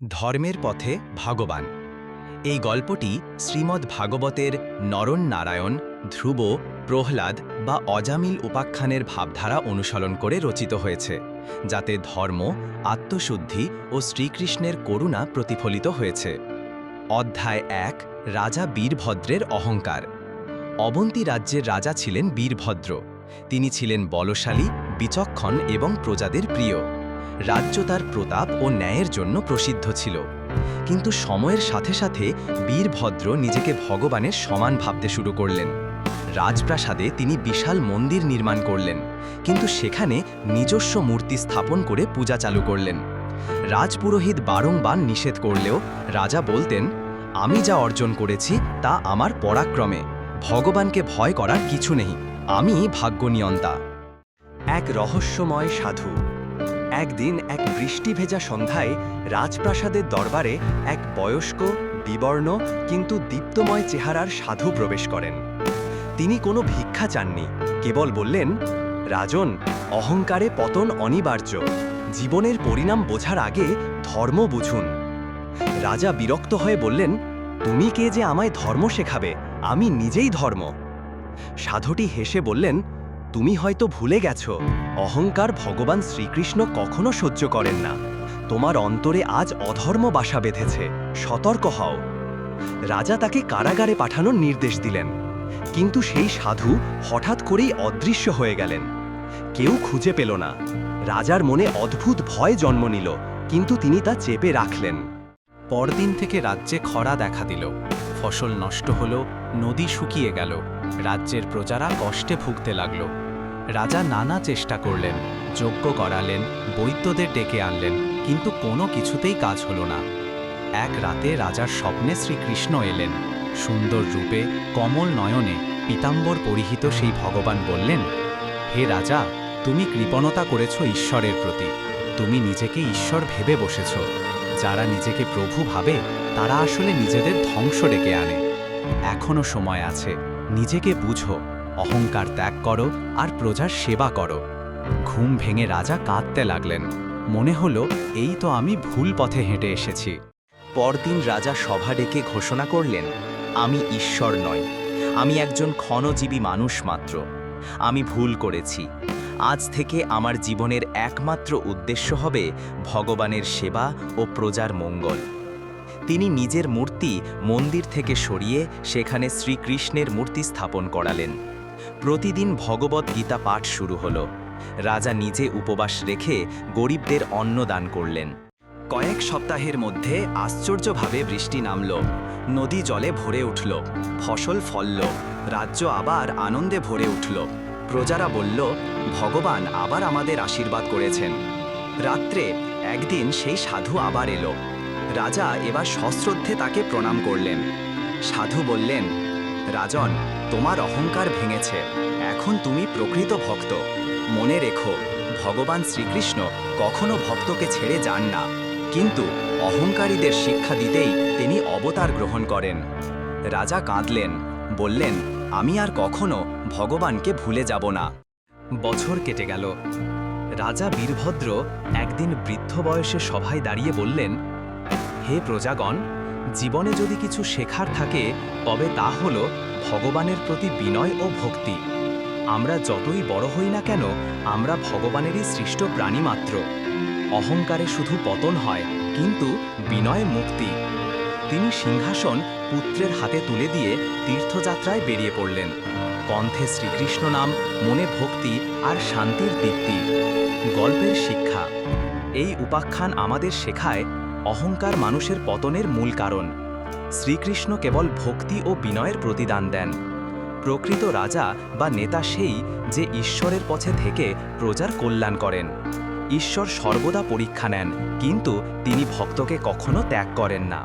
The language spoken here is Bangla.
ধর্মের পথে ভগবান। এই গল্পটি শ্রীমদ্ ভাগবতের নরণ নারায়ণ, ধ্রুব, প্রহ্লাদ বা অজামিল উপাখ্যানের ভাবধারা অনুসরণ করে রচিত হয়েছে, যাতে ধর্ম, আত্মশুদ্ধি ও শ্রীকৃষ্ণের করুণা প্রতিফলিত হয়েছে। অধ্যায় ১, রাজা বীরভদ্রের অহংকার। অবন্তী রাজ্যের রাজা ছিলেন বীরভদ্র। তিনি ছিলেন বলশালী, বিচক্ষণ এবং প্রজাদের প্রিয়। রাজ্য তার প্রতাপ ও ন্যায়ের জন্য প্রসিদ্ধ ছিল। কিন্তু সময়ের সাথে সাথে বীরভদ্র নিজেকে ভগবানের সমান ভাবতে শুরু করলেন। রাজপ্রাসাদে তিনি বিশাল মন্দির নির্মাণ করলেন, কিন্তু সেখানে নিজস্ব মূর্তি স্থাপন করে পূজা চালু করলেন। রাজপুরোহিত বারংবার নিষেধ করলেও রাজা বলতেন, আমি যা অর্জন করেছি তা আমার পরাক্রমে, ভগবানকে ভয় করার কিছু নেই, আমি ভাগ্যনিয়ন্তা। এক রহস্যময় সাধু। একদিন এক বৃষ্টি ভেজা সন্ধ্যায় রাজপ্রাসাদের দরবারে এক বয়স্ক, বিবর্ণ কিন্তু দীপ্তময় চেহারার সাধু প্রবেশ করেন। তিনি কোনো ভিক্ষা চাননি, কেবল বললেন, রাজন, অহংকারে পতন অনিবার্য। জীবনের পরিণাম বোঝার আগে ধর্ম বুঝুন। রাজা বিরক্ত হয়ে বললেন, তুমি কে যে আমায় ধর্ম শেখাবে? আমি নিজেই ধর্ম। সাধুটি হেসে বললেন, তুমি হয়তো ভুলে গেছো, অহংকার ভগবান শ্রীকৃষ্ণ কখনো সহ্য করেন না। তোমার অন্তরে আজ অধর্ম বাসা বেঁধেছে, সতর্ক হও। রাজা তাকে কারাগারে পাঠানোর নির্দেশ দিলেন, কিন্তু সেই সাধু হঠাৎ করেই অদৃশ্য হয়ে গেলেন। কেউ খুঁজে পেল না। রাজার মনে অদ্ভুত ভয় জন্ম নিল, কিন্তু তিনি তা চেপে রাখলেন। পরদিন থেকে রাজ্যে খরা দেখা দিল। ফসল নষ্ট হল, নদী শুকিয়ে গেল, রাজ্যের প্রজারা কষ্টে ভুগতে লাগল। রাজা নানা চেষ্টা করলেন, যজ্ঞ করালেন, বৈদ্যদের ডেকে আনলেন, কিন্তু কোনো কিছুতেই কাজ হলো না। এক রাতে রাজার স্বপ্নে শ্রীকৃষ্ণ এলেন। সুন্দর রূপে, কমল নয়নে, পীতাম্বর পরিহিত সেই ভগবান বললেন, হে রাজা, তুমি কৃপণতা করেছ ঈশ্বরের প্রতি। তুমি নিজেকে ঈশ্বর ভেবে বসেছ। যারা নিজেকে প্রভু ভাবে তারা আসলে নিজেদের ধ্বংস ডেকে আনে। এখনো সময় আছে, নিজেকে বুঝো, অহংকার ত্যাগ করো আর প্রজার সেবা করো। ঘুম ভেঙে রাজা কাঁদতে লাগলেন। মনে হলো, এই তো আমি ভুল পথে হেঁটে এসেছি। পরদিন রাজা সভা ডেকে ঘোষণা করলেন, আমি ঈশ্বর নই, আমি একজন ক্ষণজীবী মানুষ মাত্র। আমি ভুল করেছি। আজ থেকে আমার জীবনের একমাত্র উদ্দেশ্য হবে ভগবানের সেবা ও প্রজার মঙ্গল। তিনি নিজের মূর্তি মন্দির থেকে সরিয়ে সেখানে শ্রীকৃষ্ণের মূর্তি স্থাপন করালেন। প্রতিদিন ভগবদ্ গীতা পাঠ শুরু হলো। রাজা নিজে উপবাস রেখে গরিবদের অন্ন দান করলেন। কয়েক সপ্তাহের মধ্যে আশ্চর্যভাবে বৃষ্টি নামল, নদী জলে ভরে উঠল, ফসল ফলল, রাজ্য আবার আনন্দে ভরে উঠল। প্রজারা বলল, ভগবান আবার আমাদের আশীর্বাদ করেছেন। রাত্রে একদিন সেই সাধু আবার এলো। রাজা এবার সশ্রদ্ধে তাকে প্রণাম করলেন। সাধু বললেন, রাজন, তোমার অহংকার ভেঙেছে, এখন তুমি প্রকৃত ভক্ত। মনে রেখো, ভগবান শ্রীকৃষ্ণ কখনো ভক্তকে ছেড়ে যান না, কিন্তু অহংকারীদের শিক্ষা দিতেই তিনি অবতার গ্রহণ করেন। রাজা কাঁদলেন, বললেন, আমি আর কখনো ভগবানকে ভুলে যাব না। বছর কেটে গেল। রাজা বীরভদ্র একদিন বৃদ্ধ বয়সে সভায় দাঁড়িয়ে বললেন, হে প্রজাগণ, জীবনে যদি কিছু শেখার থাকে তবে তা হল ভগবানের প্রতি বিনয় ও ভক্তি। আমরা যতই বড় হই না কেন, আমরা ভগবানেরই সৃষ্ট প্রাণী মাত্র। অহংকারে শুধু পতন হয়, কিন্তু বিনয়ে মুক্তি। তিনি সিংহাসন পুত্রের হাতে তুলে দিয়ে তীর্থযাত্রায় বেরিয়ে পড়লেন। কণ্ঠে শ্রীকৃষ্ণ নাম, মনে ভক্তি আর শান্তির দীপ্তি। গল্পের শিক্ষা। এই উপাখ্যান আমাদের শেখায়, অহংকার মানুষের পতনের মূল কারণ। শ্রীকৃষ্ণ কেবল ভক্তি ও বিনয়ের প্রতিদান দেন। প্রকৃত রাজা বা নেতা সেই যে ঈশ্বরের পথে থেকে প্রজার কল্যাণ করেন। ঈশ্বর সর্বদা পরীক্ষা নেন, কিন্তু তিনি ভক্তকে কখনো ত্যাগ করেন না।